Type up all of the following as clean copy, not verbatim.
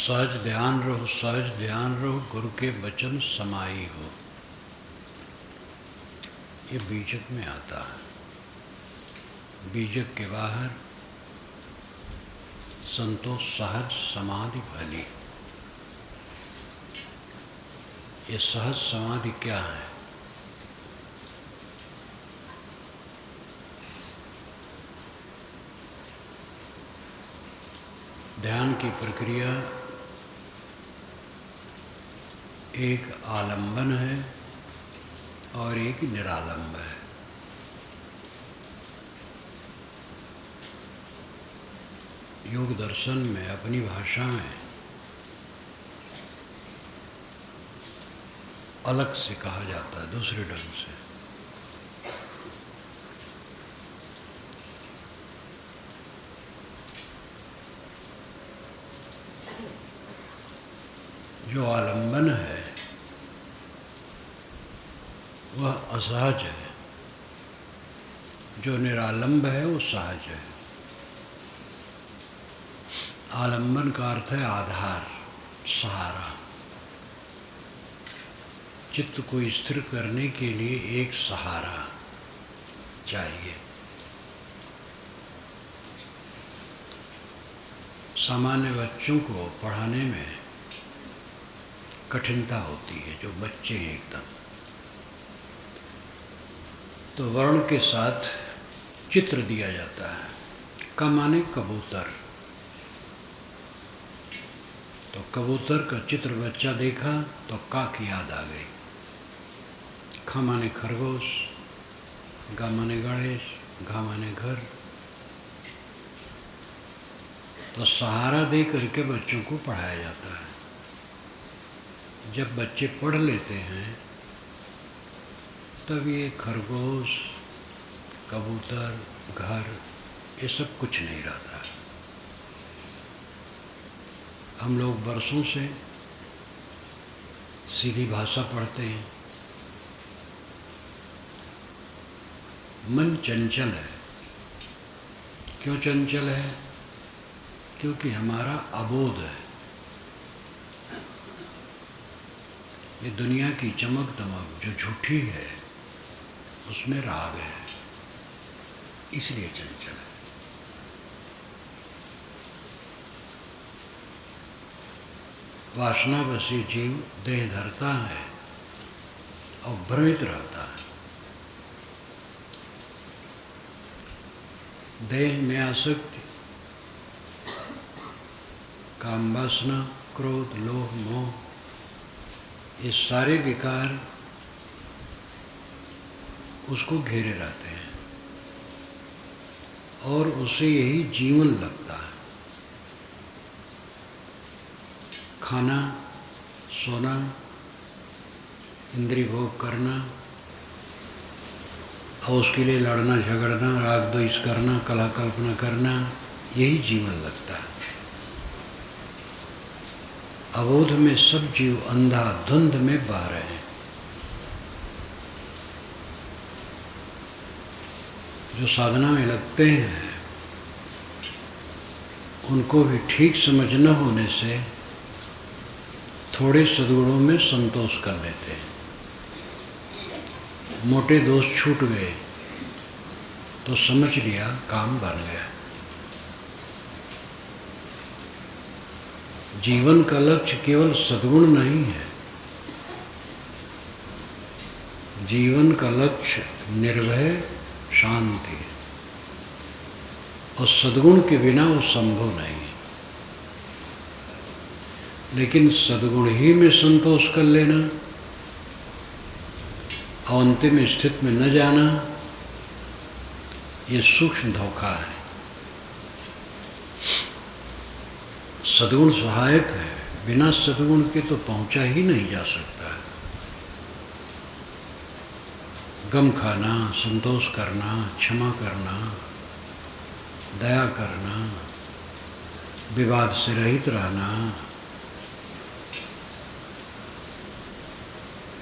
सहज ध्यान रहो गुरु के वचन समाई हो। ये बीजक में आता है। बीजक के बाहर संतोष सहज समाधि भली। ये सहज समाधि क्या है? ध्यान की प्रक्रिया एक आलंबन है और एक निरालंब है। योग दर्शन में अपनी भाषा में अलग से कहा जाता है, दूसरे ढंग से। जो आलंबन है वह असहज है, जो निरालंब है वो सहज है। आलंबन का अर्थ है आधार, सहारा। चित्त को स्थिर करने के लिए एक सहारा चाहिए। सामान्य बच्चों को पढ़ाने में कठिनता होती है, जो बच्चे हैं एकदम, तो वर्ण के साथ चित्र दिया जाता है। क माने कबूतर, तो कबूतर का चित्र बच्चा देखा तो का की याद आ गई। ख माने खरगोश, ग माने गणेश, घ माने घर। तो सहारा दे करके बच्चों को पढ़ाया जाता है। जब बच्चे पढ़ लेते हैं तब ये खरगोश, कबूतर, घर, ये सब कुछ नहीं रहता। हम लोग बरसों से सीधी भाषा पढ़ते हैं। मन चंचल है। क्यों चंचल है? क्योंकि हमारा अबोध है। ये दुनिया की चमक दमक जो झूठी है उसमें राग है, इसलिए चंचल है। वासनावश ये जीव देह धरता है और भ्रमित रहता है। देह में आसक्ति, काम वासना, क्रोध, लोभ, मोह, ये सारे विकार उसको घेरे रहते हैं और उसे यही जीवन लगता है। खाना, सोना, इंद्रिय भोग करना और उसके लिए लड़ना झगड़ना, राग द्वेष करना, कलह कल्पना करना, यही जीवन लगता है। अबोध में सब जीव अंधा धुंध में बह रहे हैं। जो साधना में लगते हैं उनको भी ठीक समझ न होने से थोड़े सद्गुणों में संतोष कर लेते हैं। मोटे दोष छूट गए तो समझ लिया काम बन गया। जीवन का लक्ष्य केवल सद्गुण नहीं है। जीवन का लक्ष्य निर्भय शांति है और सद्गुण के बिना वो संभव नहीं है। लेकिन सद्गुण ही में संतोष कर लेना और अंतिम स्थिति में न जाना, ये सूक्ष्म धोखा है। सद्गुण सहायक है, बिना सद्गुण के तो पहुंचा ही नहीं जा सकता। गम खाना, संतोष करना, क्षमा करना, दया करना, विवाद से रहित रहना,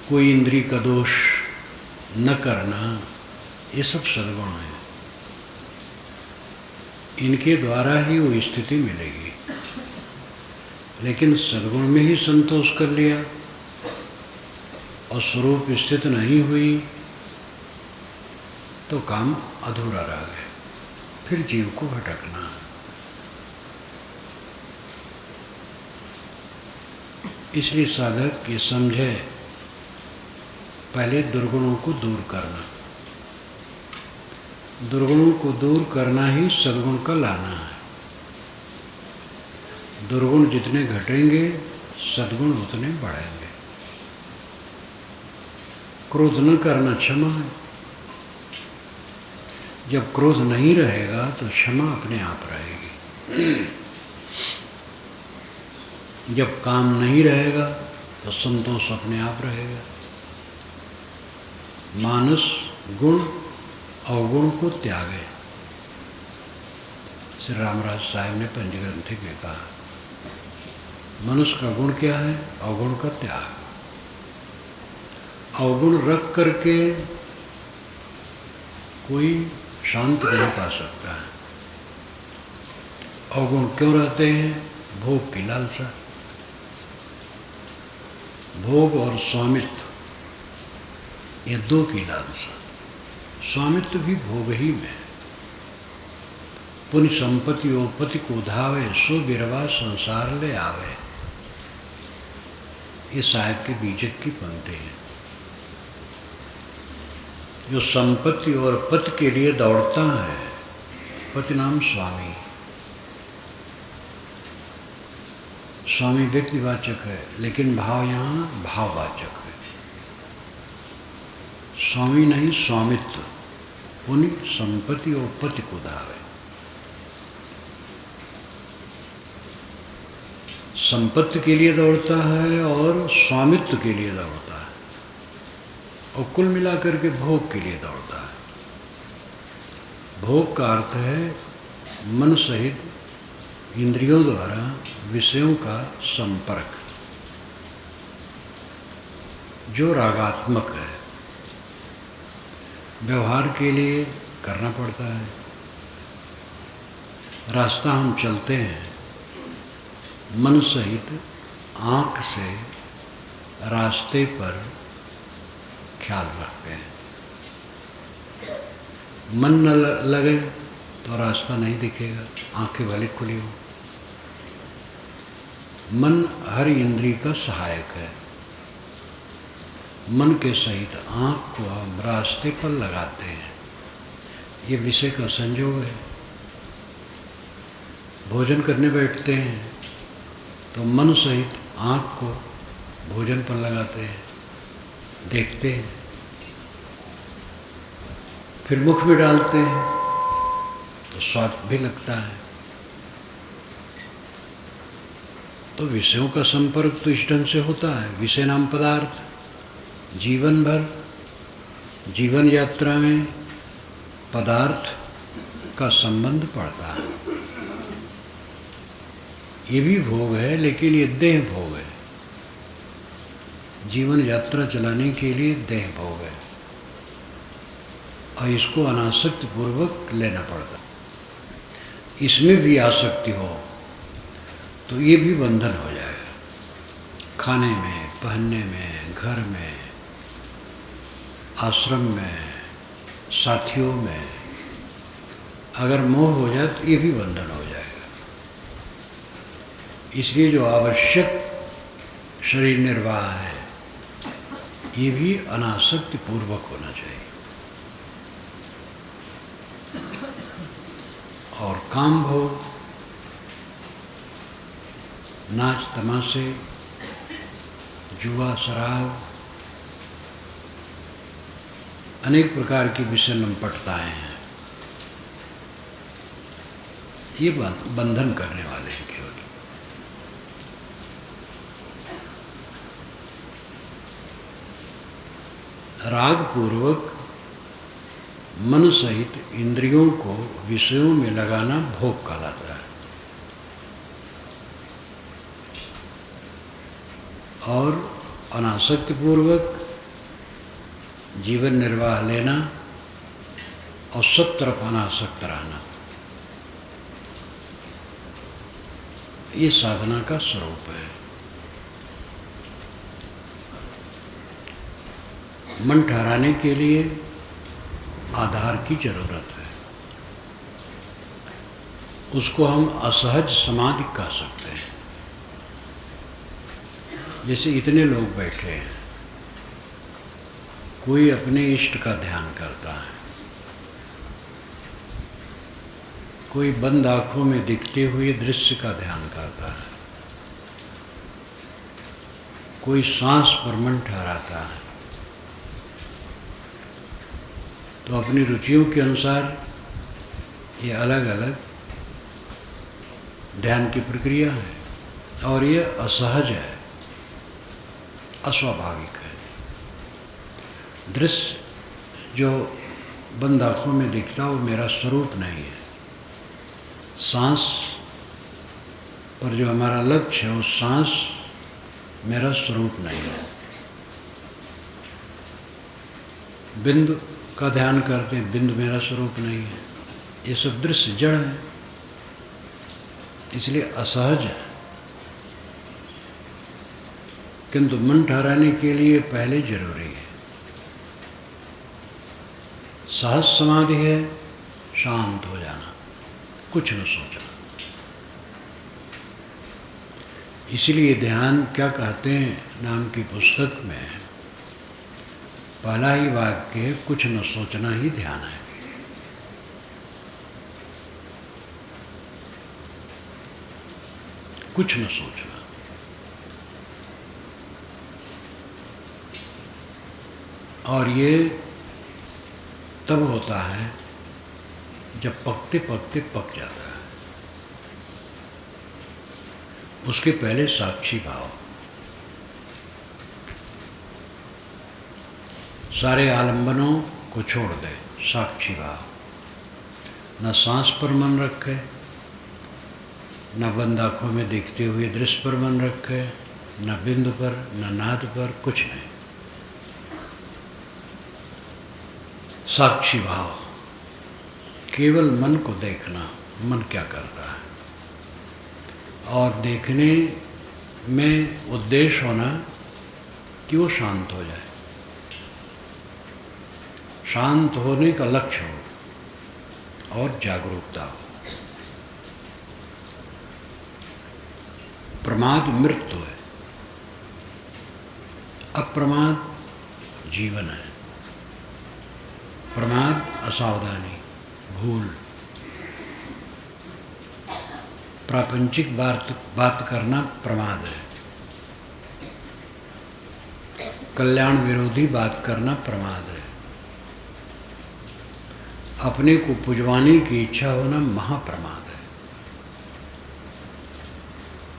कोई इंद्रिय का दोष न करना, ये सब सद्गुण है। इनके द्वारा ही वो स्थिति मिलेगी। लेकिन सद्गुण में ही संतोष कर लिया और स्वरूप स्थित नहीं हुई तो काम अधूरा रह गया, फिर जीव को भटकना। इसलिए साधक ये समझे, पहले दुर्गुणों को दूर करना, दुर्गुणों को दूर करना ही सद्गुण का लाना है। दुर्गुण जितने घटेंगे सद्गुण उतने बढ़ेंगे। क्रोध न करना क्षमा है। जब क्रोध नहीं रहेगा तो क्षमा अपने आप रहेगी। जब काम नहीं रहेगा तो संतोष अपने आप रहेगा। मानस गुण अवगुण को त्यागे, श्री रामराज साहब ने पंचग्रंथि में कहा। मनुष्य का गुण क्या है? अवगुण का त्याग। अवगुण रख करके कोई शांत नहीं पा सकता है। अवगुण क्यों रहते हैं? भोग की लालसा। भोग और स्वामित्व, ये दो की लालसा। स्वामित्व भी भोग ही में। पुण्य संपत्ति ओपति को धावे, सो बिरवा संसार ले आवे। ये साहिब के बीजक की पंक्ति है। जो संपत्ति और पति के लिए दौड़ता है, पति नाम स्वामी। स्वामी व्यक्तिवाचक है, लेकिन भाव यहाँ भाववाचक है। स्वामी नहीं, स्वामित्व, पुण्य संपत्ति और पति को धावे। संपत्ति के लिए दौड़ता है और स्वामित्व के लिए दौड़ता है, और कुल मिलाकर के भोग के लिए दौड़ता है। भोग का अर्थ है मन सहित इंद्रियों द्वारा विषयों का संपर्क, जो रागात्मक है। व्यवहार के लिए करना पड़ता है। रास्ता हम चलते हैं, मन सहित आँख से रास्ते पर ख्याल रखते हैं। मन न लगे तो रास्ता नहीं दिखेगा, आंखें भले खुली हो। मन हर इंद्रिय का सहायक है। मन के सहित आँख को हम रास्ते पर लगाते हैं, ये विषय का संयोग है। भोजन करने बैठते हैं तो मन सहित आँख को भोजन पर लगाते हैं, देखते हैं, फिर मुख में डालते हैं तो स्वाद भी लगता है। तो विषयों का संपर्क तो इस ढंग से होता है। विषय नाम पदार्थ जीवन भर, जीवन यात्रा में पदार्थ का संबंध पड़ता है। ये भी भोग है, लेकिन ये देह भोग है। जीवन यात्रा चलाने के लिए देह भोग है, और इसको अनासक्ति पूर्वक लेना पड़ता। इसमें भी आसक्ति हो तो ये भी बंधन हो जाएगा। खाने में, पहनने में, घर में, आश्रम में, साथियों में अगर मोह हो जाए तो ये भी बंधन हो जाएगा। इसलिए जो आवश्यक शरीर निर्वाह है, ये भी अनासक्ति पूर्वक होना चाहिए। और काम भोग, नाच तमाशे, जुआ, शराब, अनेक प्रकार की विषय लंपटताएं हैं। ये बंधन करने वाले हैं केवल। राग पूर्वक मन सहित इंद्रियों को विषयों में लगाना भोग कहलाता है। और अनासक्ति पूर्वक जीवन निर्वाह लेना और सब तरफ अनासक्त रहना, ये साधना का स्वरूप है। मन ठहराने के लिए आधार की जरूरत है। उसको हम असहज समाधि कह सकते हैं। जैसे इतने लोग बैठे हैं, कोई अपने इष्ट का ध्यान करता है, कोई बंद आंखों में दिखते हुए दृश्य का ध्यान करता है, कोई सांस पर मन ठहराता है। तो अपनी रुचियों के अनुसार ये अलग अलग ध्यान की प्रक्रिया है और ये असहज है, अस्वाभाविक है। दृश्य जो बंद आँखों में दिखता वो मेरा स्वरूप नहीं है। सांस पर जो हमारा लक्ष्य है वो सांस मेरा स्वरूप नहीं है। बिंदु का ध्यान करते हैं, बिंदु मेरा स्वरूप नहीं है। ये सब दृश्य जड़ है, इसलिए असहज है। किंतु मन ठहराने के लिए पहले जरूरी है सहज समाधि है, शांत हो जाना, कुछ न सोचना। इसलिए ध्यान क्या कहते हैं नाम की पुस्तक में पहला ही वाक्य है, कुछ न सोचना ही ध्यान है। कुछ न सोचना। और ये तब होता है जब पकते पकते पक जाता है। उसके पहले साक्षी भाव, सारे आलंबनों को छोड़ दे, साक्षी भाव। न सांस पर मन रखे, न बंद आँखों में देखते हुए दृश्य पर मन रखे, न बिंदु पर, न नाद पर, कुछ नहीं। साक्षी भाव, केवल मन को देखना, मन क्या करता है। और देखने में उद्देश्य होना कि वो शांत हो जाए, शांत होने का लक्ष्य हो और जागरूकता हो। प्रमाद मृत्यु है, अप्रमाद जीवन है। प्रमाद असावधानी, भूल, प्रापंचिक बात करना प्रमाद है। कल्याण विरोधी बात करना प्रमाद है। अपने को पुजवाने की इच्छा होना महाप्रमाद है।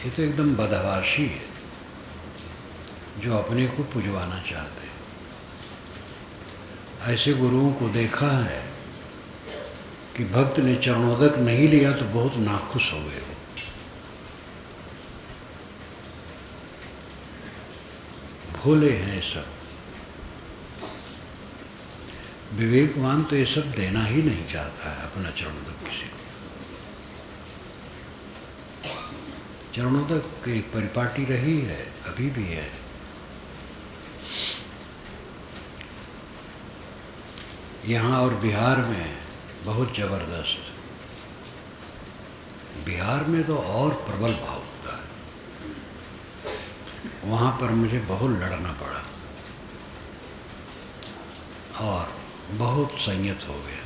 ये तो एकदम बदहवासी है जो अपने को पुजवाना चाहते हैं। ऐसे गुरुओं को देखा है कि भक्त ने चरणोदक नहीं लिया तो बहुत नाखुश हो गए वो। भोले हैं सब। विवेकवान तो ये सब देना ही नहीं चाहता है अपना चरणोदक किसी को। चरणोदक की परिपाटी रही है, अभी भी है। यहाँ और बिहार में बहुत जबरदस्त। बिहार में तो और प्रबल भाव होता है। वहाँ पर मुझे बहुत लड़ना पड़ा और बहुत संयत हो गया।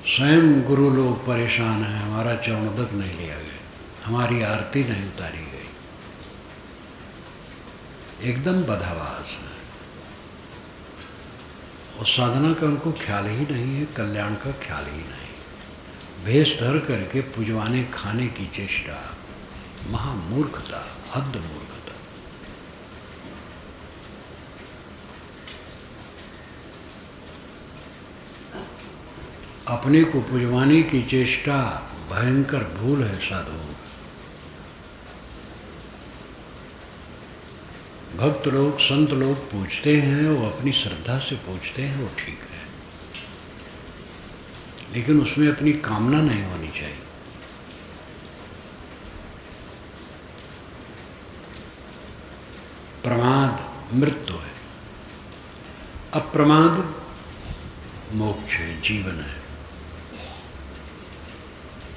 स्वयं गुरु लोग परेशान हैं, हमारा चरणोदक नहीं लिया गया, हमारी आरती नहीं उतारी गई। एकदम बदहवास है। और साधना का उनको ख्याल ही नहीं है, कल्याण का ख्याल ही नहीं। भेष धर करके पुजवाने खाने की चेष्टा, महामूर्खता, हद मूर्खता। अपने को पुजवाने की चेष्टा भयंकर भूल है साधुओं। भक्त लोग, संत लोग पूछते हैं, वो अपनी श्रद्धा से पूछते हैं, वो ठीक है। लेकिन उसमें अपनी कामना नहीं होनी चाहिए। प्रमाद मृत्यु है, अप्रमाद मोक्ष है, जीवन है।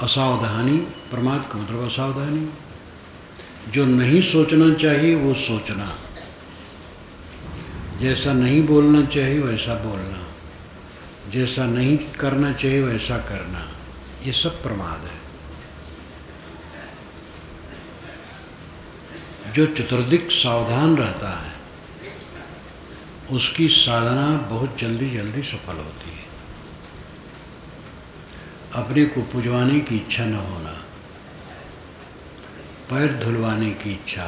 असावधानी, प्रमाद का मतलब असावधानी। जो नहीं सोचना चाहिए वो सोचना, जैसा नहीं बोलना चाहिए वैसा बोलना, जैसा नहीं करना चाहिए वैसा करना, ये सब प्रमाद है। जो चतुर्दिक सावधान रहता है उसकी साधना बहुत जल्दी जल्दी सफल होती है। अपने को पुजवाने की इच्छा न होना, पैर धुलवाने की इच्छा।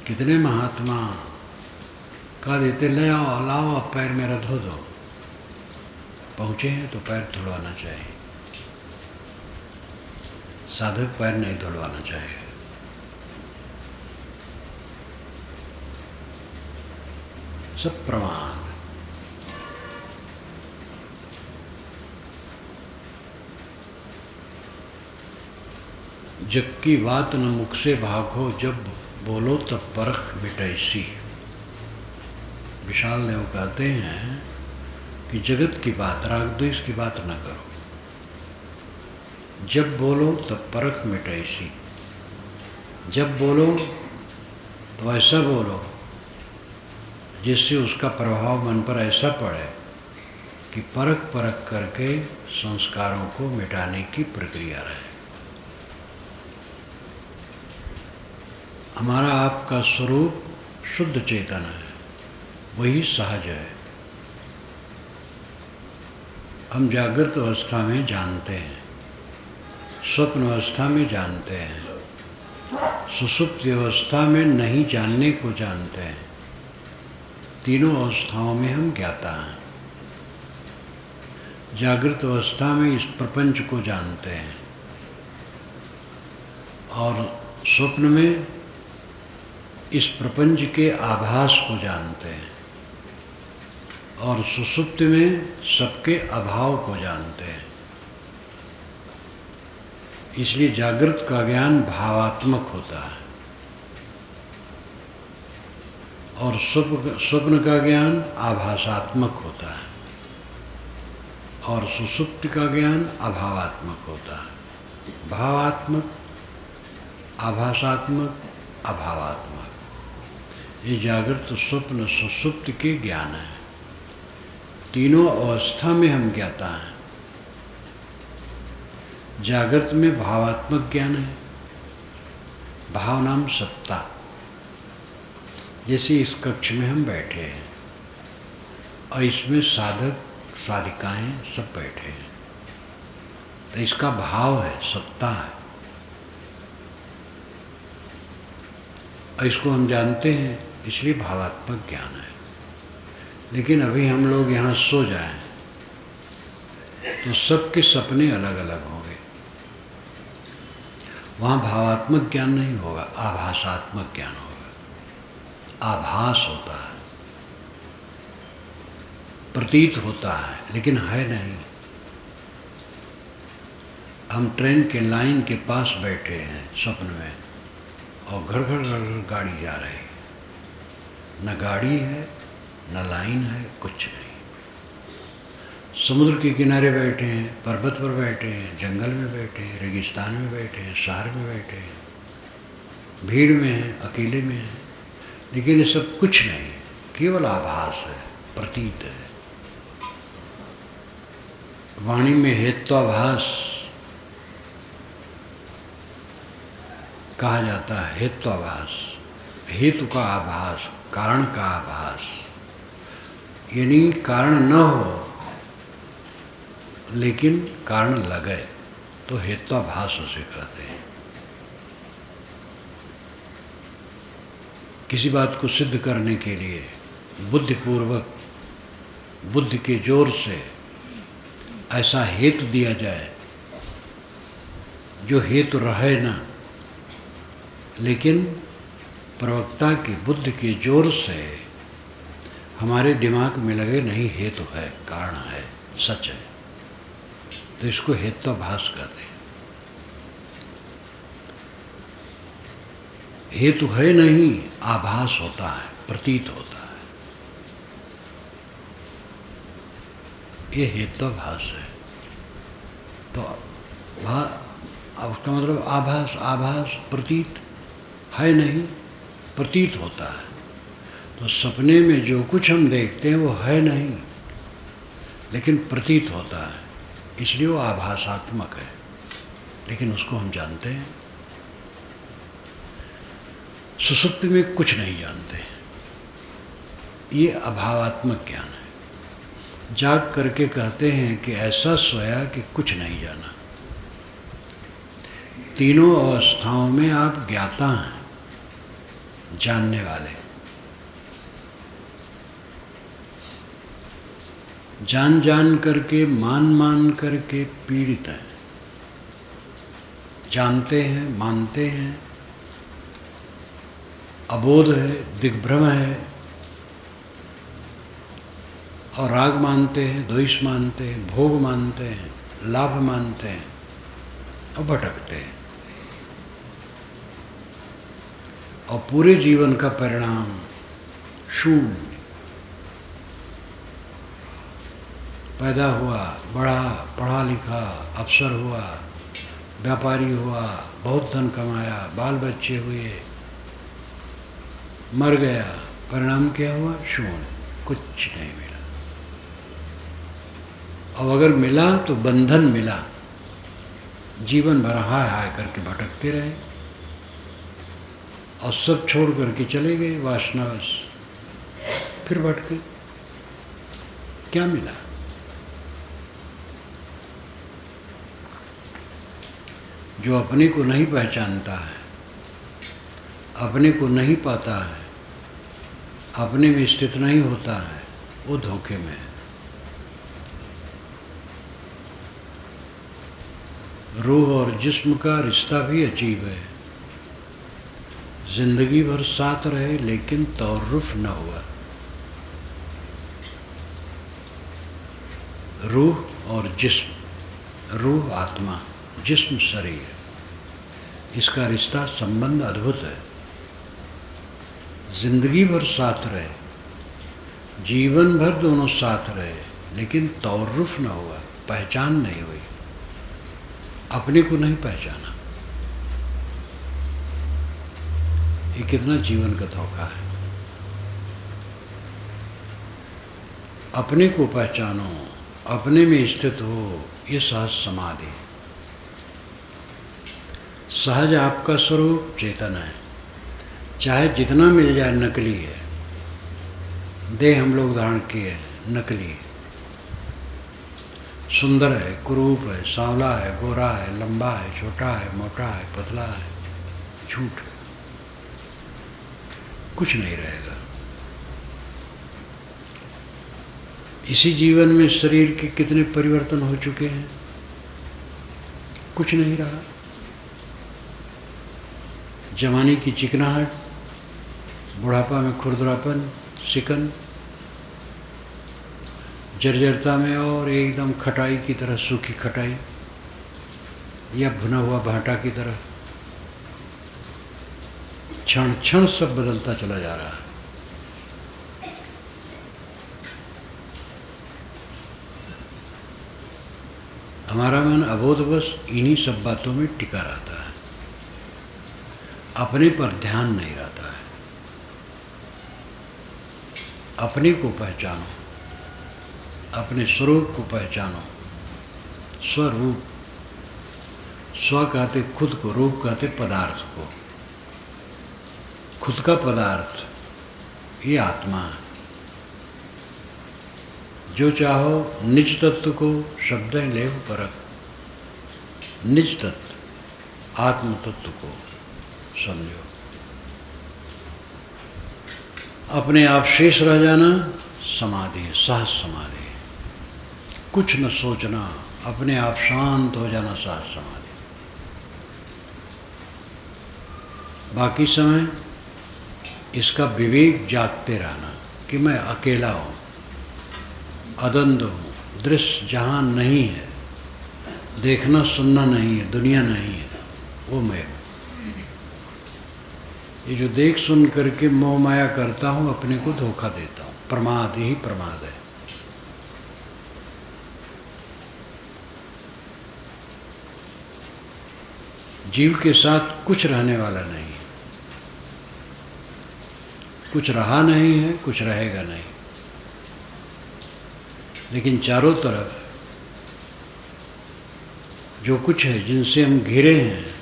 कितने महात्मा कह देते ले आओ लाओ अब पैर मेरा धो दो, पहुँचे हैं तो पैर धुलवाना चाहिए, साधक पैर नहीं धुलवाना चाहिए। सब प्रमाद। जग की बात न मुख से भागो, जब बोलो तब परख मिटैसी। विशाल देव कहते हैं कि जगत की बात, राग द्वेष की बात न करो, जब बोलो तब परख मिटैसी। जब बोलो तो ऐसा बोलो जिससे उसका प्रभाव मन पर ऐसा पड़े कि परख परख करके संस्कारों को मिटाने की प्रक्रिया रहे। हमारा आपका स्वरूप शुद्ध चेतन है, वही सहज है। हम जागृत अवस्था में जानते हैं, स्वप्न अवस्था में जानते हैं, सुषुप्ति अवस्था में नहीं जानने को जानते हैं। तीनों अवस्थाओं में हम ज्ञाता हैं। जागृत अवस्था में इस प्रपंच को जानते हैं और स्वप्न में इस प्रपंच के आभास को जानते हैं और सुषुप्ति में सबके अभाव को जानते हैं। इसलिए जागृत का ज्ञान भावात्मक होता है और स्वप्न का ज्ञान आभासात्मक होता है और सुषुप्ति का ज्ञान अभावात्मक होता है। भावात्मक, आभासात्मक, अभावात्मक, ये जागृत स्वप्न सुषुप्ति के ज्ञान है। तीनों अवस्था में हम ज्ञाता हैं। जागृत में भावात्मक ज्ञान है, भाव नाम सत्ता। जैसे इस कक्ष में हम बैठे हैं और इसमें साधक साधिकाएं सब बैठे हैं, तो इसका भाव है, सत्ता है और इसको हम जानते हैं, इसलिए भावात्मक ज्ञान है। लेकिन अभी हम लोग यहाँ सो जाएं तो सबके सपने अलग अलग होंगे, वहाँ भावात्मक ज्ञान नहीं होगा, आभासात्मक ज्ञान होगा। आभास होता है, प्रतीत होता है, लेकिन है नहीं। हम ट्रेन के लाइन के पास बैठे हैं स्वप्न में और घर घर घर घर गाड़ी जा रही है, न गाड़ी है न लाइन है, कुछ नहीं। समुद्र के किनारे बैठे हैं, पर्वत पर बैठे हैं, जंगल में बैठे हैं, रेगिस्तान में बैठे हैं, शहर में बैठे हैं, भीड़ में हैं, अकेले में हैं, लेकिन ये सब कुछ नहीं, केवल आभास है, प्रतीत है। वाणी में हेत्वाभास कहा जाता है। हेत्वाभास, हेतु का आभास, कारण का आभास, यानी कारण न हो लेकिन कारण लगे तो हेत्वाभास उसे कहते हैं। किसी बात को सिद्ध करने के लिए बुद्धिपूर्वक, बुद्धि के जोर से ऐसा हेतु दिया जाए जो हेतु रहे ना, लेकिन प्रवक्ता की बुद्धि के जोर से हमारे दिमाग में लगे नहीं हेतु है, कारण है, सच है। तो इसको हेत्वाभास कहते हैं। हेतु है नहीं, आभास होता है, प्रतीत होता है, ये हेत्वाभास है। तो उसका मतलब आभास, आभास प्रतीत है नहीं, प्रतीत होता है। तो सपने में जो कुछ हम देखते हैं वो है नहीं, लेकिन प्रतीत होता है, इसलिए वो आभासात्मक है, लेकिन उसको हम जानते हैं। सुसुप्ति में कुछ नहीं जानते, ये अभावात्मक ज्ञान है। जाग करके कहते हैं कि ऐसा सोया कि कुछ नहीं जाना। तीनों अवस्थाओं में आप ज्ञाता हैं, जानने वाले। जान जान करके, मान मान करके पीड़ित हैं। जानते हैं, मानते हैं, अबोध है, दिग्भ्रम है, और राग मानते हैं, द्वेष मानते हैं, भोग मानते हैं, लाभ मानते हैं, और भटकते हैं। और पूरे जीवन का परिणाम शून्य। पैदा हुआ, बढ़ा, पढ़ा लिखा, अफसर हुआ, व्यापारी हुआ, बहुत धन कमाया, बाल बच्चे हुए, मर गया, परिणाम क्या हुआ? शून्य, कुछ नहीं मिला। और अगर मिला तो बंधन मिला, जीवन भर हाय हाय करके भटकते रहे और सब छोड़ करके चले गए वासनावश, फिर भटके। क्या मिला? जो अपने को नहीं पहचानता है, अपने को नहीं पाता है, अपने में स्थित नहीं होता है, वो धोखे में है। रूह और जिस्म का रिश्ता भी अजीब है। जिंदगी भर साथ रहे लेकिन तौर्रुफ न हुआ। रूह और जिस्म, रूह आत्मा, जिस्म शरीर, इसका रिश्ता संबंध अद्भुत है। जिंदगी भर साथ रहे, जीवन भर दोनों साथ रहे, लेकिन तौर्रुफ न हुआ, पहचान नहीं हुई, अपने को नहीं पहचाना। ये कितना जीवन का धोखा है। अपने को पहचानो, अपने में स्थित हो, ये सहज समाधि। सहज आपका स्वरूप चेतन है, चाहे जितना मिल जाए नकली है। देह हम लोग धारण किए हैं, नकली है। सुंदर है, कुरूप है, सांवला है, गोरा है, लंबा है, छोटा है, मोटा है, पतला है, झूठ, कुछ नहीं रहेगा। इसी जीवन में शरीर के कितने परिवर्तन हो चुके हैं, कुछ नहीं रहा। जवानी की चिकनाहट, बुढ़ापा में खुरदरापन, सिकन, जर्जरता में और एकदम खटाई की तरह, सूखी खटाई या भुना हुआ भाटा की तरह। क्षण क्षण सब बदलता चला जा रहा है। हमारा मन अबोधवश इन्हीं सब बातों में टिका रहता है, अपने पर ध्यान नहीं रहता है। अपने को पहचानो, अपने स्वरूप को पहचानो। स्वरूप, स्व कहते खुद को, रूप कहते पदार्थ को। खुद का पदार्थ ये आत्मा है। जो चाहो निज तत्व को शब्दें लेव परख, निज तत्व, आत्म तत्व को समझो। अपने आप शेष रह जाना समाधि है, सहज समाधि है। कुछ न सोचना, अपने आप शांत हो जाना सहज समाधि। बाकी समय इसका विवेक जागते रहना कि मैं अकेला हूँ, अद्वंद हूँ, दृश्य जहाँ नहीं है, देखना सुनना नहीं है, दुनिया नहीं है, वो मैं हूँ। ये जो देख सुन करके मोह माया करता हूँ, अपने को धोखा देता हूँ। प्रमाद, यही प्रमाद है। जीव के साथ कुछ रहने वाला नहीं है, कुछ रहा नहीं है, कुछ रहेगा नहीं। लेकिन चारों तरफ जो कुछ है, जिनसे हम घिरे हैं,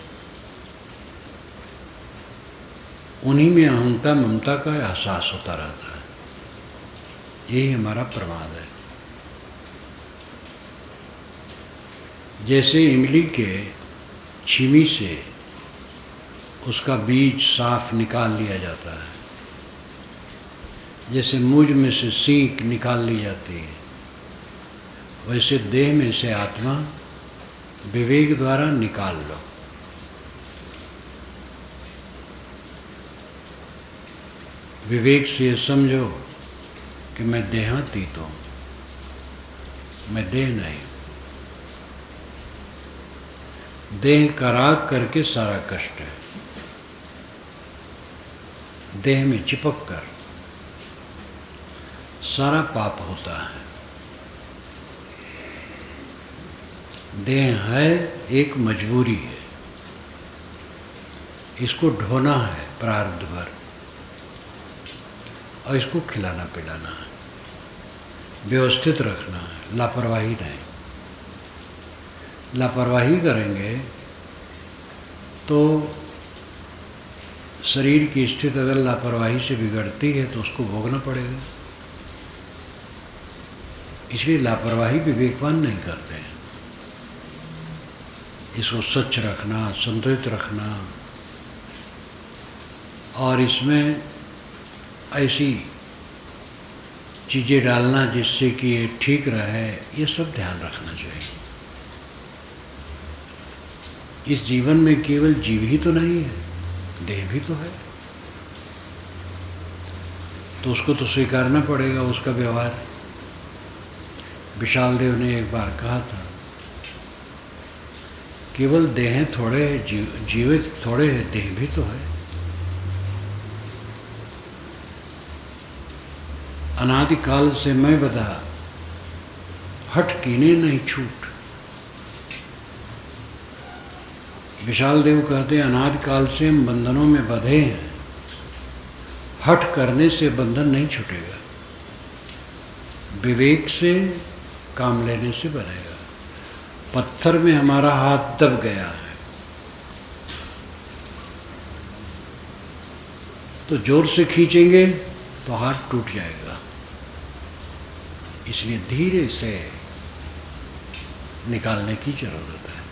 उन्हीं में अहंता ममता का एहसास होता रहता है। यही हमारा प्रमाद है। जैसे इमली के छीमी से उसका बीज साफ निकाल लिया जाता है, जैसे मूंज में से सींक निकाल ली जाती है, वैसे देह में से आत्मा विवेक द्वारा निकाल लो। विवेक से ये समझो कि मैं देहातीत हूँ, मैं देह नहीं। देह का राग करके सारा कष्ट है। देह में चिपक कर सारा पाप होता है। देह है एक मजबूरी है, इसको ढोना है प्रारब्ध भर, और इसको खिलाना पिलाना है, व्यवस्थित रखना है, लापरवाही नहीं। लापरवाही करेंगे तो शरीर की स्थिति अगर लापरवाही से बिगड़ती है तो उसको भोगना पड़ेगा। इसलिए लापरवाही विवेकवान नहीं करते हैं। इसको स्वच्छ रखना, संतुलित रखना, और इसमें ऐसी चीज़ें डालना जिससे कि ये ठीक रहे, ये सब ध्यान रखना चाहिए। इस जीवन में केवल जीव ही तो नहीं है, देह भी तो है, तो उसको तो स्वीकारना पड़ेगा, उसका व्यवहार। विशाल देव ने एक बार कहा था, केवल देह थोड़े है, जीवित थोड़े है, देह भी तो है। अनादिकाल से मैं बता, हट कीने नहीं छूट। विशाल देव कहते हैं, अनादिकाल से हम बंधनों में बंधे हैं, हट करने से बंधन नहीं छूटेगा, विवेक से काम लेने से बनेगा। पत्थर में हमारा हाथ दब गया है तो जोर से खींचेंगे तो हाथ टूट जाएगा। इसलिए धीरे से निकालने की जरूरत है।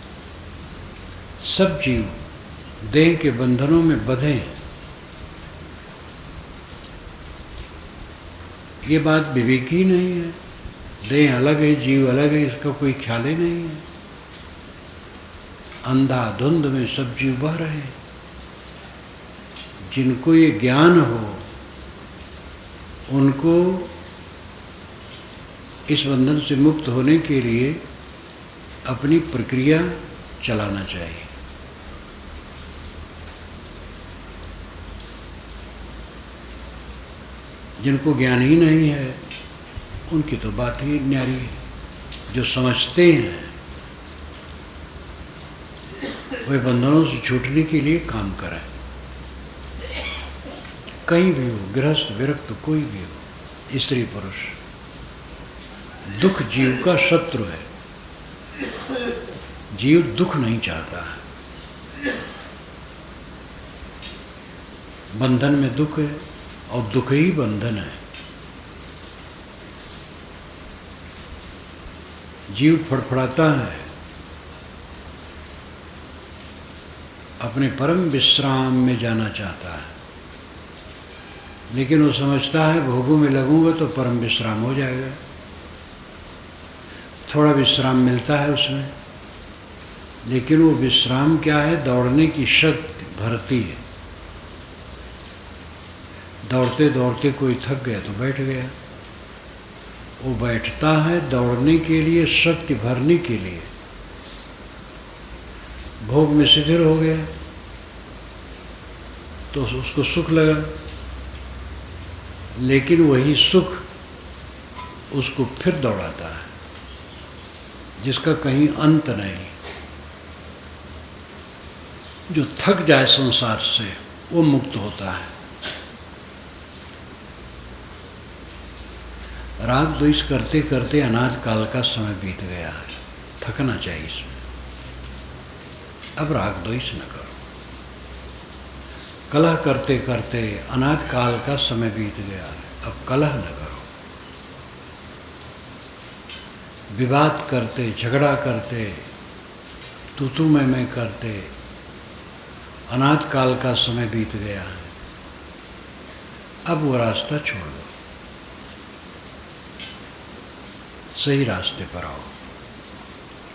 सब जीव देह के बंधनों में बंधे हैं। ये बात विवेकी नहीं है। देह अलग है, जीव अलग है, इसका कोई ख्याल ही नहीं है। अंधाधुंध में सब जीव बह रहे हैं। जिनको ये ज्ञान हो, उनको इस बंधन से मुक्त होने के लिए अपनी प्रक्रिया चलाना चाहिए। जिनको ज्ञान ही नहीं है, उनकी तो बात ही न्यारी है। जो समझते हैं वे बंधनों से छूटने के लिए काम करें। कहीं भी हो, गृहस्थ विरक्त कोई भी हो, स्त्री पुरुष, दुख जीव का शत्रु है। जीव दुख नहीं चाहता है। बंधन में दुख है और दुख ही बंधन है। जीव फड़फड़ाता है, अपने परम विश्राम में जाना चाहता है, लेकिन वो समझता है भोगों में लगूंगा तो परम विश्राम हो जाएगा। थोड़ा विश्राम मिलता है उसमें, लेकिन वो विश्राम क्या है, दौड़ने की शक्ति भरती है। दौड़ते दौड़ते कोई थक गया तो बैठ गया, वो बैठता है दौड़ने के लिए, शक्ति भरने के लिए। भोग में शिथिल हो गया तो उसको सुख लगा, लेकिन वही सुख उसको फिर दौड़ाता है, जिसका कहीं अंत नहीं। जो थक जाए संसार से वो मुक्त होता है। राग द्वेष करते करते अनाद काल का समय बीत गया है, थकना चाहिए इसमें। अब राग द्वेष न करो। कलह करते करते अनाद काल का समय बीत गया है, अब कलह न करो। विवाद करते, झगड़ा करते, तू मैं करते अनाद काल का समय बीत गया है, अब वो रास्ता छोड़ दो, सही रास्ते पर आओ,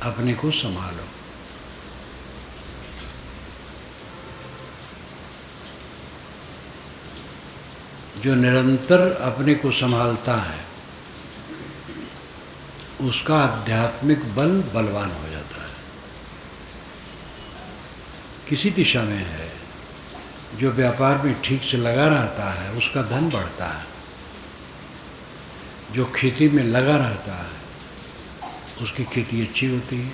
अपने को संभालो। जो निरंतर अपने को संभालता है उसका आध्यात्मिक बल बलवान हो जाता है। किसी दिशा में है, जो व्यापार में ठीक से लगा रहता है उसका धन बढ़ता है, जो खेती में लगा रहता है उसकी खेती अच्छी होती है।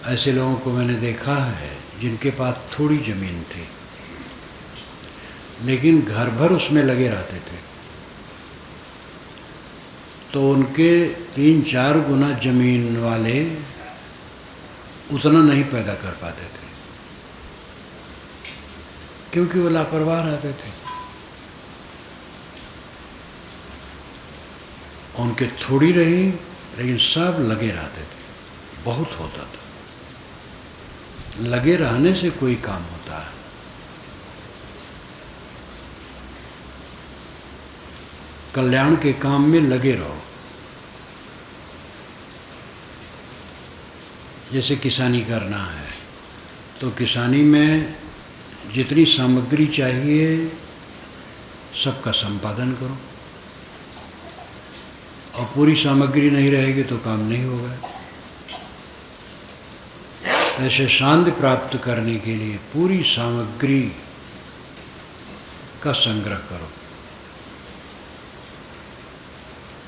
ऐसे लोगों को मैंने देखा है जिनके पास थोड़ी ज़मीन थी लेकिन घर भर उसमें लगे रहते थे, तो उनके 3-4 गुना जमीन वाले उतना नहीं पैदा कर पाते थे, क्योंकि वो लापरवाह रहते थे। उनके थोड़ी रही लेकिन सब लगे रहते थे, बहुत होता था। लगे रहने से कोई काम होता है। कल्याण के काम में लगे रहो। जैसे किसानी करना है तो किसानी में जितनी सामग्री चाहिए सबका संपादन करो, और पूरी सामग्री नहीं रहेगी तो काम नहीं होगा। ऐसे शांति प्राप्त करने के लिए पूरी सामग्री का संग्रह करो।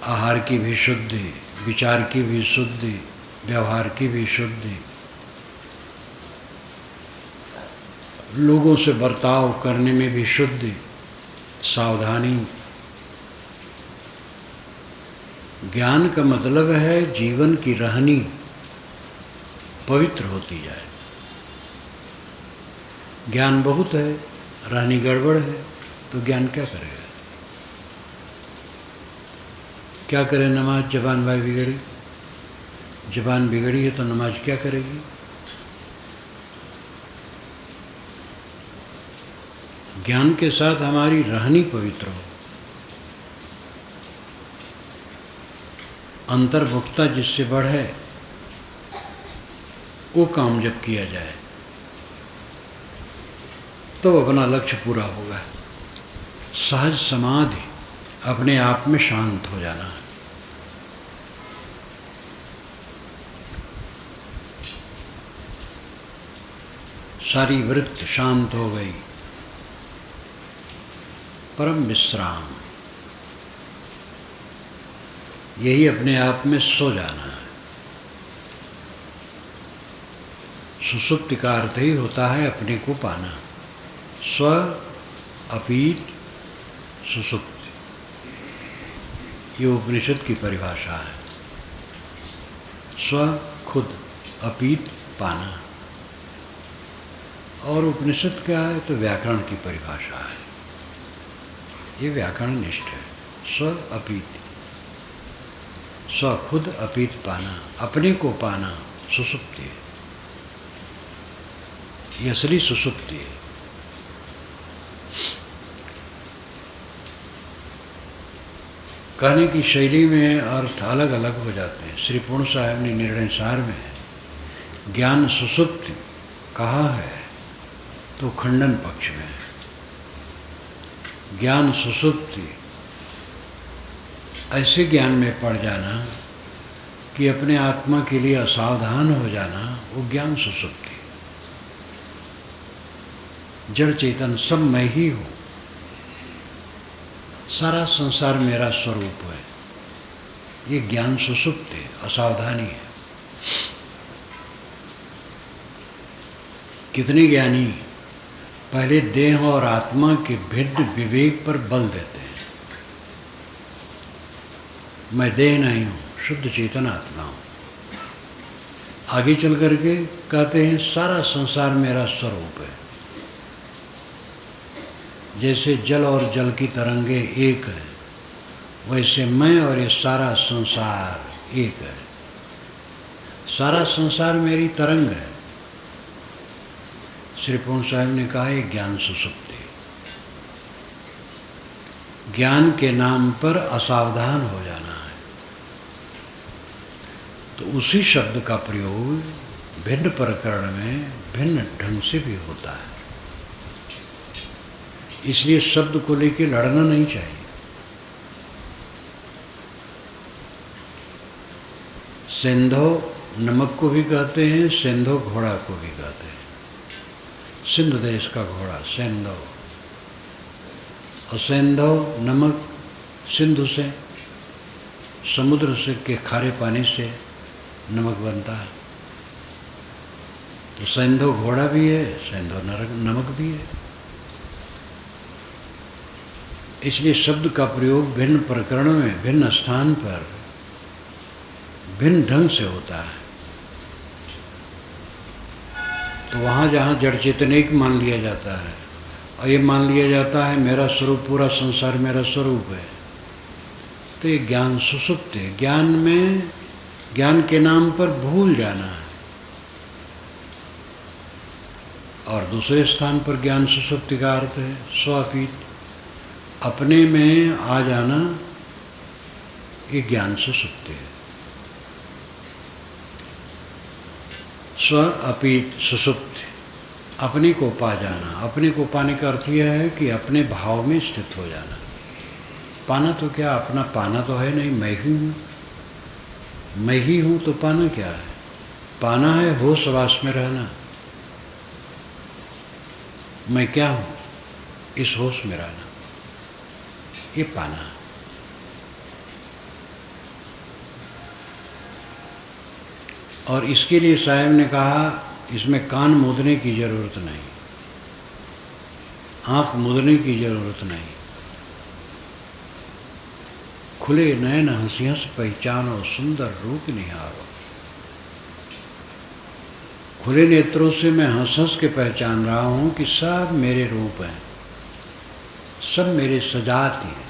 आहार की भी शुद्धि, विचार की भी शुद्धि, व्यवहार की भी शुद्धि, लोगों से बर्ताव करने में भी शुद्धि, सावधानी। ज्ञान का मतलब है जीवन की रहनी पवित्र होती जाए। ज्ञान बहुत है, रहनी गड़बड़ है, तो ज्ञान क्या करेगा? क्या करे? नमाज जबान भाई बिगड़ी, जबान बिगड़ी है तो नमाज क्या करेगी? ज्ञान के साथ हमारी रहनी पवित्र हो, अंतर्मुखता जिससे बढ़े वो काम जब किया जाए तो अपना लक्ष्य पूरा होगा। सहज समाधि, अपने आप में शांत हो जाना है। सारी वृत्ति शांत हो गई, परम विश्राम, यही अपने आप में सो जाना है। सुषुप्ति का अर्थ ही होता है अपने को पाना। स्व अपीत सुषुप्ति, ये उपनिषद की परिभाषा है। स्व खुद, अपीत पाना। और उपनिषद क्या है? तो व्याकरण की परिभाषा है, ये व्याकरण निष्ठ है। स्व अपीत, स्व खुद, अपीत पाना, अपने को पाना सुषुप्ति है, ये असली सुषुप्ति है। कहने की शैली में अर्थ अलग अलग हो जाते हैं। श्री पूर्ण साहब ने निर्णय सार में ज्ञान सुषुप्ति कहा है तो खंडन पक्ष में ज्ञान सुषुप्ति ऐसे ज्ञान में पड़ जाना कि अपने आत्मा के लिए असावधान हो जाना, वो ज्ञान सुसुप्ति। जड़ चेतन सब मैं ही हूँ, सारा संसार मेरा स्वरूप है, ये ज्ञान सुसुप्ति, असावधानी है। कितने ज्ञानी पहले देह और आत्मा के भिन्न विवेक पर बल देते हैं। मैं देह नहीं हूँ, शुद्ध चेतन आत्मा हूँ। आगे चल करके कहते हैं सारा संसार मेरा स्वरूप है। जैसे जल और जल की तरंगे एक है, वैसे मैं और ये सारा संसार एक है। सारा संसार मेरी तरंग है। श्री पूर्ण साहब ने कहा ये ज्ञान सुसुप्ति। ज्ञान के नाम पर असावधान हो जाना है। तो उसी शब्द का प्रयोग भिन्न प्रकरण में भिन्न ढंग से भी होता है। इसलिए शब्द को लेकर लड़ना नहीं चाहिए। सेंधो नमक को भी कहते हैं, सेंधो घोड़ा को भी कहते हैं। सिंधु देश का घोड़ा सेंधो, और सेंधो नमक सिंधु से, समुद्र से के खारे पानी से नमक बनता है। तो सेंधो घोड़ा भी है, सेंधो नमक भी है। इसलिए शब्द का प्रयोग भिन्न प्रकरणों में भिन्न स्थान पर भिन्न ढंग से होता है। तो वहाँ जहाँ जड़ चेतन एक मान लिया जाता है और ये मान लिया जाता है मेरा स्वरूप, पूरा संसार मेरा स्वरूप है, तो ये ज्ञान सुसुप्त है। ज्ञान में ज्ञान के नाम पर भूल जाना है। और दूसरे स्थान पर ज्ञान सुसुप्ति का अर्थ है स्वापीत, अपने में आ जाना, ये ज्ञान सुसुप्ति है। स्व अपीत सुसुप्ति, अपने को पा जाना। अपने को पाने का अर्थ यह है कि अपने भाव में स्थित हो जाना। पाना तो क्या, अपना पाना तो है नहीं, मैं ही हूँ। मैं ही हूँ तो पाना क्या है? पाना है होश वास में रहना। मैं क्या हूँ, इस होश में रहना, ये पाना है। और इसके लिए साहब ने कहा इसमें कान मूंदने की जरूरत नहीं, आँख मूंदने की जरूरत नहीं। खुले नयन हंसी हंस पहचानो, सुंदर रूप निहारो। खुले नेत्रों से मैं हंस हंस के पहचान रहा हूँ कि सब मेरे रूप हैं, सब मेरे सजाती हैं,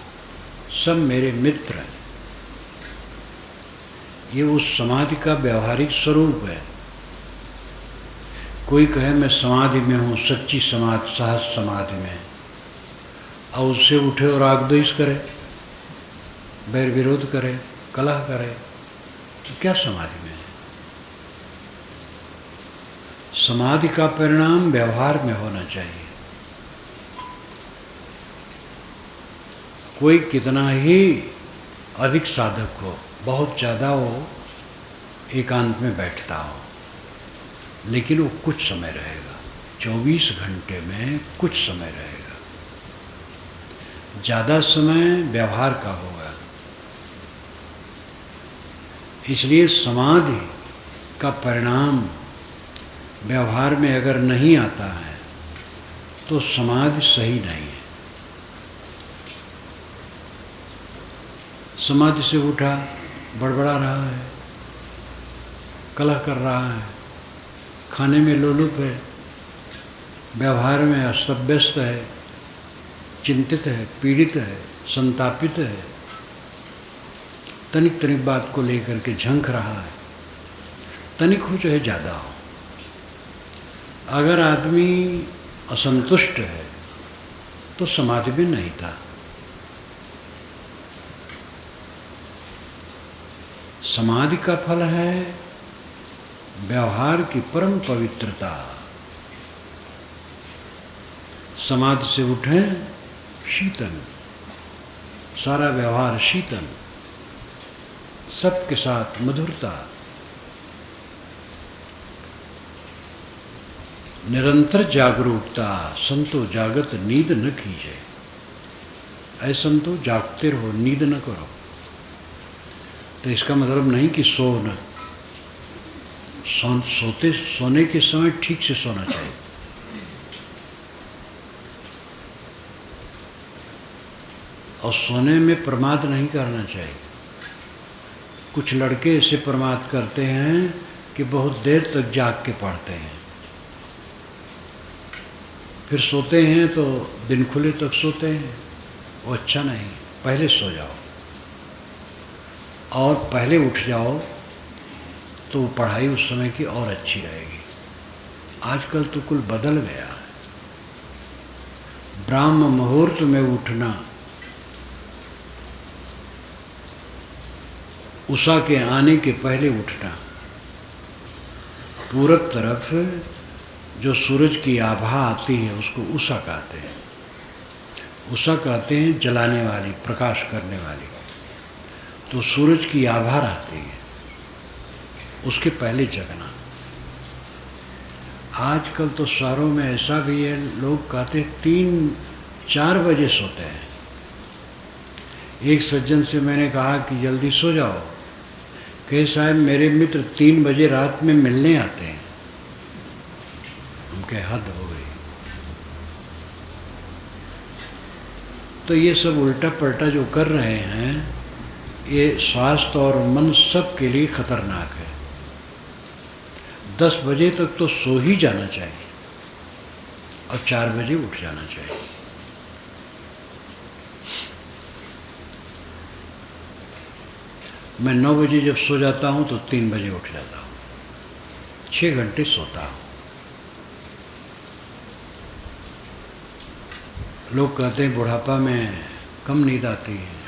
सब मेरे मित्र हैं। ये उस समाधि का व्यवहारिक स्वरूप है। कोई कहे मैं समाधि में हूँ, सच्ची समाधि, सहज समाधि में, और उससे उठे और राग द्वेष करे, बैर विरोध करे, कलह करे, तो क्या समाधि में है? समाधि का परिणाम व्यवहार में होना चाहिए। कोई कितना ही अधिक साधक हो, बहुत ज़्यादा वो एकांत में बैठता हो, लेकिन वो कुछ समय रहेगा। 24 घंटे में कुछ समय रहेगा, ज़्यादा समय व्यवहार का होगा। इसलिए समाधि का परिणाम व्यवहार में अगर नहीं आता है तो समाधि सही नहीं है। समाधि से उठा, बड़बड़ा रहा है, कलह कर रहा है, खाने में लोलुप है, व्यवहार में अस्त व्यस्त है, चिंतित है, पीड़ित है, संतापित है, तनिक तनिक बात को लेकर के झंक रहा है, तनिक हो चाहे ज़्यादा हो। अगर आदमी असंतुष्ट है तो समाधि में नहीं था। समाधि का फल है व्यवहार की परम पवित्रता। समाधि से उठें शीतल, सारा व्यवहार शीतल, सबके साथ मधुरता, निरंतर जागरूकता। संतो जागत नींद न कीजिए, ऐ संतो जागते रहो, नींद न करो। तो इसका मतलब नहीं कि सोना, सोने के समय ठीक से सोना चाहिए। और सोने में प्रमाद नहीं करना चाहिए। कुछ लड़के ऐसे प्रमाद करते हैं कि बहुत देर तक जाग के पढ़ते हैं, फिर सोते हैं तो दिन खुले तक सोते हैं। वो अच्छा नहीं। पहले सो जाओ और पहले उठ जाओ तो पढ़ाई उस समय की और अच्छी रहेगी। आजकल तो कुल बदल गया है। ब्राह्म मुहूर्त में उठना, उषा के आने के पहले उठना, पूरब तरफ जो सूरज की आभा आती है उसको उषा कहते हैं। उषा कहते हैं जलाने वाली, प्रकाश करने वाली। तो सूरज की आभा रहती है, उसके पहले जगना। आजकल तो शहरों में ऐसा भी है, लोग कहते हैं 3-4 बजे सोते हैं। एक सज्जन से मैंने कहा कि जल्दी सो जाओ, कहे साहब मेरे मित्र 3 बजे रात में मिलने आते हैं। उनके हद हो गई। तो ये सब उल्टा पलटा जो कर रहे हैं, ये स्वास्थ्य और मन सब के लिए खतरनाक है। 10 बजे तक तो सो ही जाना चाहिए और 4 बजे उठ जाना चाहिए। मैं 9 बजे जब सो जाता हूँ तो 3 बजे उठ जाता हूँ, 6 घंटे सोता हूँ। लोग कहते हैं बुढ़ापा में कम नींद आती है।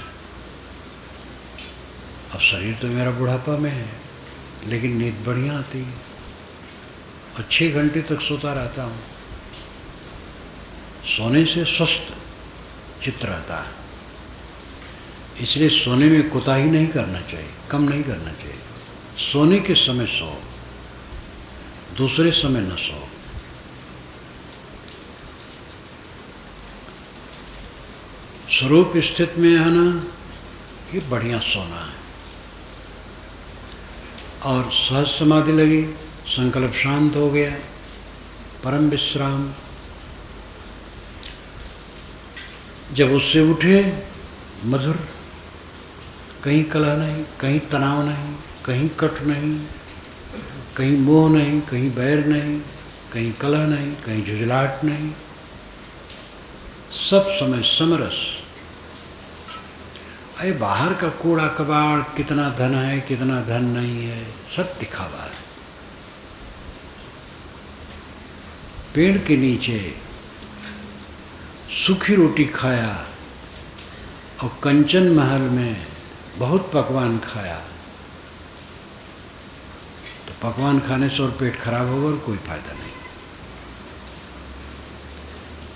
अब शरीर तो मेरा बुढ़ापा में है, लेकिन नींद बढ़िया आती है और 6 घंटे तक सोता रहता हूँ। सोने से स्वस्थ चित्त रहता है, इसलिए सोने में कोताही नहीं करना चाहिए, कम नहीं करना चाहिए। सोने के समय सो, दूसरे समय न सो। स्वरूप स्थित में है ना, ये बढ़िया सोना है। और सहज समाधि लगी, संकल्प शांत हो गया, परम विश्राम। जब उससे उठे, मधुर, कहीं कलह नहीं, कहीं तनाव नहीं, कहीं कट नहीं, कहीं मोह नहीं, कहीं बैर नहीं, कहीं कलह नहीं, कहीं झुझलाहट नहीं, सब समय समरस। अरे बाहर का कूड़ा कबाड़, कितना धन है कितना धन नहीं है, सब दिखावा है। पेड़ के नीचे सूखी रोटी खाया और कंचन महल में बहुत पकवान खाया, तो पकवान खाने से और पेट खराब होगा और कोई फायदा नहीं।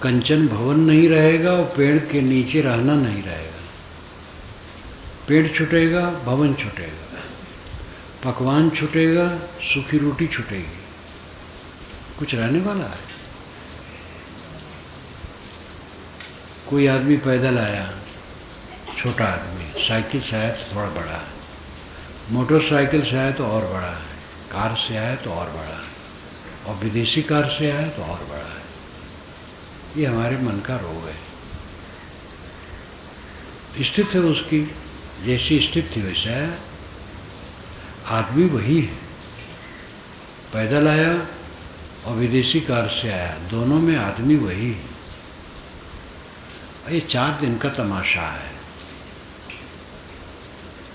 कंचन भवन नहीं रहेगा और पेड़ के नीचे रहना नहीं रहेगा। पेड़ छूटेगा, भवन छूटेगा, पकवान छूटेगा, सूखी रोटी छूटेगी, कुछ रहने वाला है? कोई आदमी पैदल आया, छोटा आदमी, साइकिल से आया तो थोड़ा बड़ा है, मोटरसाइकिल से आया तो और बड़ा है, कार से आया तो और बड़ा है, और विदेशी कार से आया तो और बड़ा है। ये हमारे मन का रोग है। स्थिति है उसकी, जैसी स्थिति वैसा है। आदमी वही है, पैदल आया और विदेशी कार से आया, दोनों में आदमी वही है। ये 4 दिन का तमाशा है,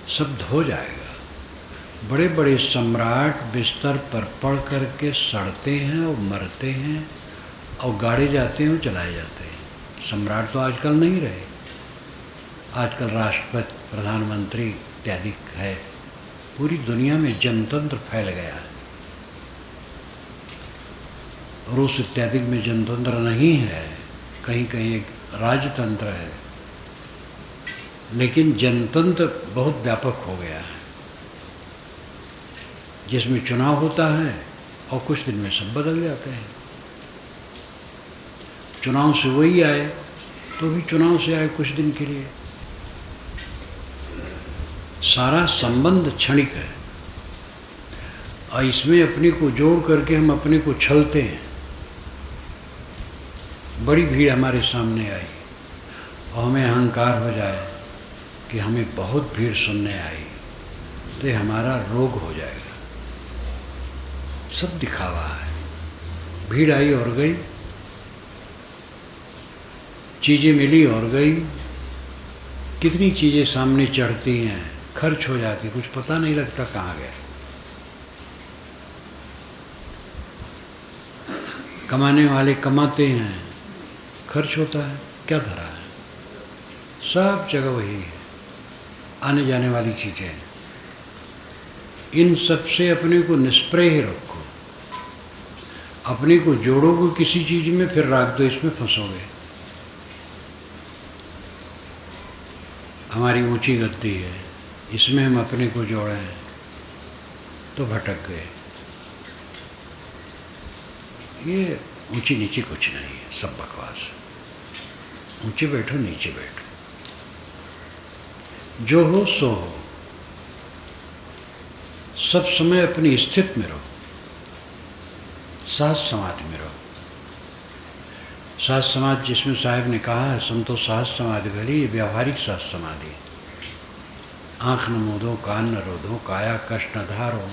सब धो जाएगा। बड़े बड़े सम्राट बिस्तर पर पड़ करके सड़ते हैं और मरते हैं और गाड़े जाते हैं और चलाए जाते हैं। सम्राट तो आजकल नहीं रहे, आजकल राष्ट्रपति, प्रधानमंत्री इत्यादि है। पूरी दुनिया में जनतंत्र फैल गया है। रूस इत्यादि में जनतंत्र नहीं है, कहीं कहीं एक राजतंत्र है, लेकिन जनतंत्र बहुत व्यापक हो गया है। जिसमें चुनाव होता है और कुछ दिन में सब बदल जाते हैं। चुनाव से वही आए तो भी चुनाव से आए कुछ दिन के लिए। सारा संबंध क्षणिक है और इसमें अपने को जोड़ करके हम अपने को छलते हैं। बड़ी भीड़ हमारे सामने आई और हमें अहंकार हो जाए कि हमें बहुत भीड़ सुनने आई, तो ये हमारा रोग हो जाएगा। सब दिखावा है। भीड़ आई और गई, चीज़ें मिली और गई। कितनी चीज़ें सामने चढ़ती हैं, खर्च हो जाती, कुछ पता नहीं लगता कहाँ गए। कमाने वाले कमाते हैं, खर्च होता है, क्या धरा है? सब जगह वही है, आने जाने वाली चीज़ें। इन सब से अपने को निष्प्रय रखो। अपने को जोड़ोगे किसी चीज़ में, फिर राख दो, इसमें फंसोगे। हमारी ऊंची गति है, इसमें हम अपने को जोड़ें तो भटक गए। ये ऊंची नीचे कुछ नहीं है, सब बकवास। ऊंचे बैठो, नीचे बैठो, जो हो सो हो। सब समय अपनी स्थिति में रहो, साथ समाधि में रहो। साथ समाधि जिसमें साहब ने कहा है, संतो साथ समाधि भली, ये व्यावहारिक साथ समाधि। आँख न मूंदो, कान न रोधो, काया कष्ट न धारो,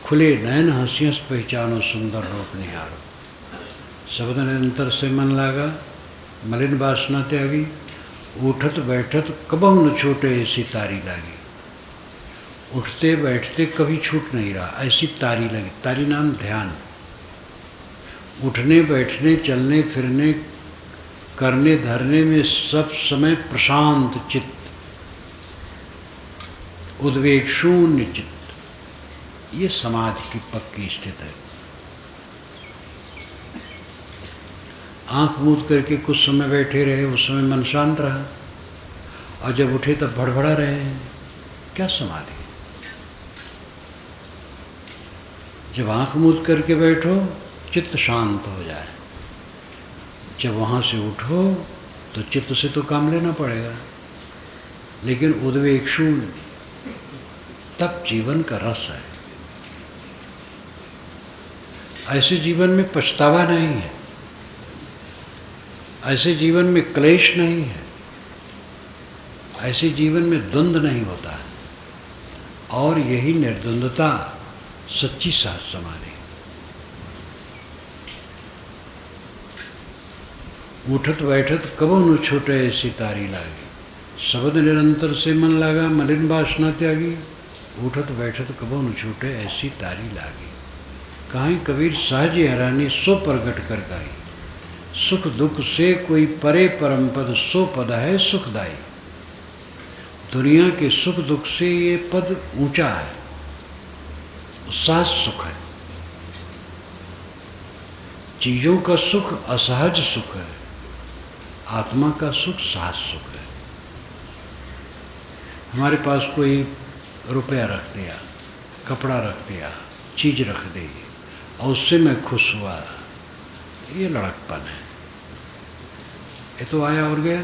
खुले नयन हंसी हंस पहचानो, सुंदर रूप निहारो। शब्द निरंतर से मन लागा, मलिन वासना त्यागी, उठत बैठत कबहु न छूटे, ऐसी तारी लागी। उठते बैठते कभी छूट नहीं रहा, ऐसी तारी लगी। तारी नाम ध्यान। उठने बैठने चलने फिरने करने धरने में सब समय प्रशांत चित्त, उद्वेग शून्य चित्त, ये समाधि की पक्की स्थिति है। आंख मूंद करके कुछ समय बैठे रहे, उस समय मन शांत रहा, और जब उठे तब भड़बड़ा रहे हैं, क्या समाधि? जब आंख मूंद करके बैठो चित्त शांत हो जाए, जब वहाँ से उठो तो चित्त से तो काम लेना पड़ेगा, लेकिन उद्वेग शून्य, तब जीवन का रस है। ऐसे जीवन में पछतावा नहीं है, ऐसे जीवन में क्लेश नहीं है, ऐसे जीवन में द्वंद्व नहीं होता है। और यही निर्द्वंदता सच्ची साध समाधि। उठत बैठत कबो न छूटे, ऐसी तारी लागी। शब्द निरंतर से मन लागा, मलिन वासना त्यागी। उठत बैठत कबो न छूटे, ऐसी तारी लागी। कहीं कबीर सहज हैरानी, सो प्रगट कर गाई। सुख दुख से कोई परे परम पद, सो पद है सुखदाई। दुनिया के सुख दुख से ये पद ऊंचा है, सहज सुख है। चीजों का सुख असहज सुख है, आत्मा का सुख सहज सुख है। हमारे पास कोई रुपया रख दिया, कपड़ा रख दिया, चीज रख दी और उससे मैं खुश हुआ, ये लड़कपन है। ये तो आया और गया।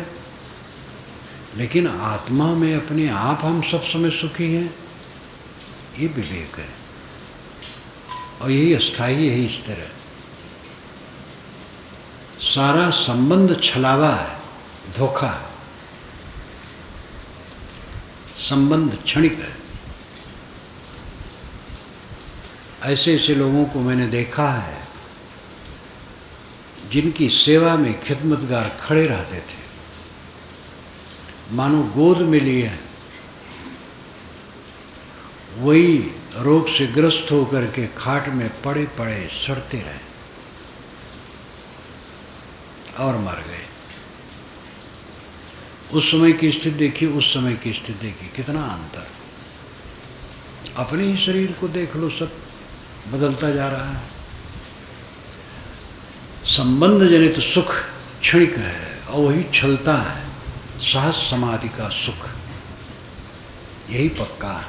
लेकिन आत्मा में अपने आप हम सब समय सुखी हैं, ये विवेक है, और यही अस्थाई, यही स्थिर है। सारा संबंध छलावा है, धोखा है। संबंध क्षणिक है। ऐसे ऐसे लोगों को मैंने देखा है जिनकी सेवा में खिदमतगार खड़े रहते थे, मानो गोद में लिए हैं। वही रोग से ग्रस्त होकर के खाट में पड़े पड़े सड़ते रहे और मर गए। उस समय की स्थिति देखिए, उस समय की स्थिति देखिए, कितना अंतर। अपने ही शरीर को देख लो, सब बदलता जा रहा है। संबंध जनित सुख क्षणिक है और वही छलता है, सहज समाधि का सुख, यही पक्का है।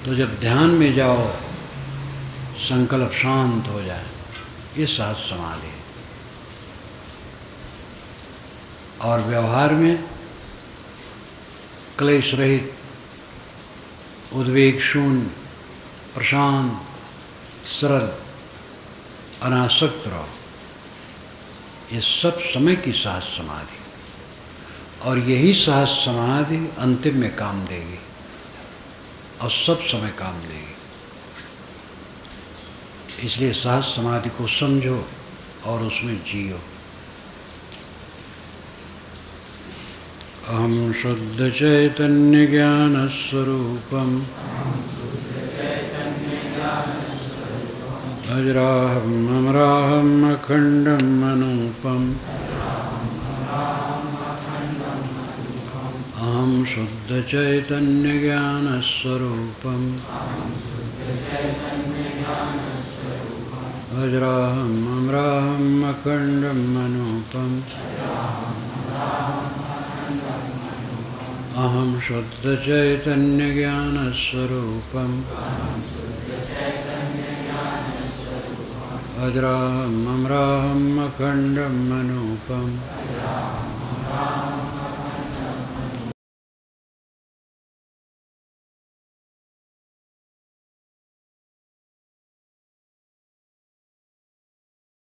तो जब ध्यान में जाओ संकल्प शांत हो जाए, ये सहज समाधि है। और व्यवहार में क्लेश रहित, उद्वेग शून्य, प्रशांत, सरल, अनासक्त रहो, ये सब समय की सहज समाधि। और यही सहज समाधि अंतिम में काम देगी और सब समय काम देगी। इसलिए सहज समाधि को समझो और उसमें जियो। अहम शुद्ध चैतन्य ज्ञान स्वरूपम अजराहम अमराहम अखंडम अनूपम अहम शुद्ध चैतन्य ज्ञान स्वरूपम अजराहम अमराहम अखंडम अनूपम अहम शुद्ध चैतन्य ज्ञान स्वरूपम अजराहम अमराहम अखंडम अनूपम